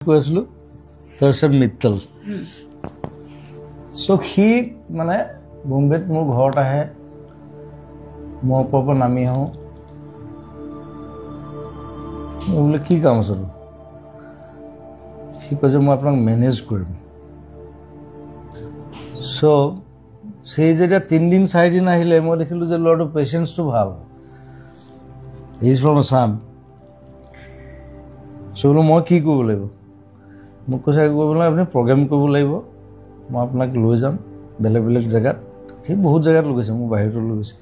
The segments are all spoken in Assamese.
কৈ আছিলোঁ তাৰপিছত মিত্তল চ' সি মানে বম্বেত মোৰ ঘৰত আহে মই ওপৰৰ পৰা নামি আহোঁ মই বোলে কি কাম আছে সি কৈছে মই আপোনাক মেনেজ কৰিম চ' সেই যেতিয়া 3 দিন 4 দিন আহিলে মই দেখিলোঁ যে ল'ৰাটোৰ পেচেঞ্চটো ভাল হি ইজ ফ্ৰম আছাম চ' বোলো মই কি কৰিব লাগিব মোক কৈছে কৰিব নালাগে আপুনি প্ৰগ্ৰেম কৰিব লাগিব মই আপোনাক লৈ যাম বেলেগ বেলেগ জেগাত সি বহুত জেগাত লৈ গৈছে মোৰ বাহিৰতো লৈ গৈছে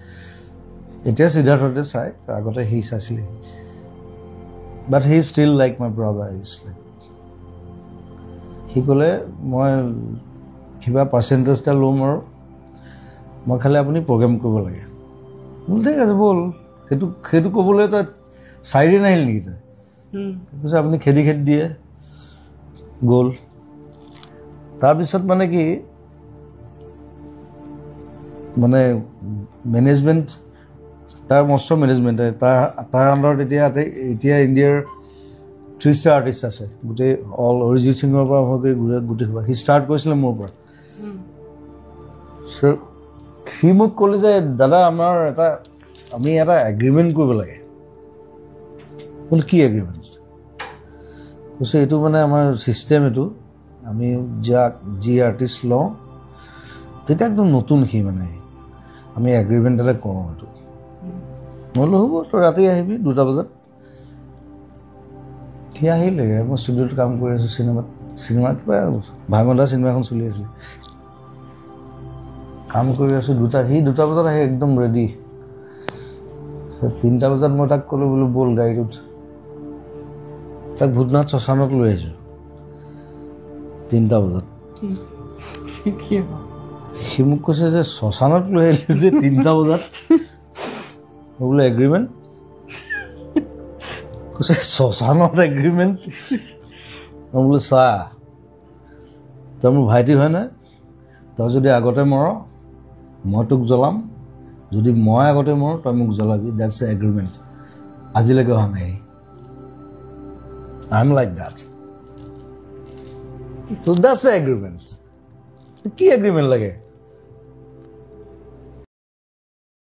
এতিয়া সিদ্ধাৰ্থতে চাই আগতে সি চাইছিলে but he still like my brother সি ক'লে মই কিবা পাৰ্চেণ্টেজ এটা ল'ম আৰু মই খালি আপুনি প্ৰগ্ৰেম কৰিব লাগে বোলো ঠিক আছে ব'ল সেইটো ক'বলৈ তই 4 দিন আহিল নেকি তই কৈছে আপুনি খেদি দিয়ে গ'ল তাৰপিছত মানে কি মানে মেনেজমেণ্ট তাৰ মষ্ট মেনেজমেণ্ট তাৰ আণ্ডাৰত এতিয়া ইণ্ডিয়াৰ 3 ষ্টাৰ আৰ্টিষ্ট আছে গোটেই অল অৰিজিত সিঙৰ পৰা আৰম্ভ কৰি গোটেই সি ষ্টাৰ্ট কৰিছিলে মোৰ পৰা চ' সি মোক ক'লে যে দাদা আমি এটা এগ্ৰিমেণ্ট কৰিব লাগে বোলে কি এগ্ৰিমেণ্ট কৈছে এইটো মানে আমাৰ ছিষ্টেম এইটো আমি যি আৰ্টিষ্ট লওঁ তেতিয়া একদম নতুন সি মানে আমি এগ্ৰিমেণ্ট এটা কৰোঁ এইটো মই বোলো হ'ব তই ৰাতি আহিবি 2টা বজাত সি আহিলে মই ষ্টুডিঅ'ত কাম কৰি আছোঁ চিনেমা কিবা ভাইমন্দা চিনেমা এখন চলি আছিলে কাম কৰি আছোঁ সি 2টা বজাত আহি একদম ৰেডি 3টা বজাত মই তাক ক'লোঁ বোলো ব'ল গাড়ীটোত তাক ভূতনাথ শ্মশানত লৈ আহিছোঁ 3টা বজাত সি মোক কৈছে যে শ্মশানত লৈ আহিলে যে 3টা বজাত মই বোলো এগ্ৰিমেণ্ট কৈছে শ্মশানত এগ্ৰিমেণ্ট মই বোলো চা তই মোৰ ভাইটি হয় নহয় তই যদি আগতে মৰ মই তোক জ্বলাম যদি মই আগতে মৰ তই মোক জ্বলাবি দেটছ এ এগ্ৰিমেণ্ট আজিলৈকে হোৱা নাই I am like that so' that's A agreement কি এগ্ৰিমেণ্ট লাগে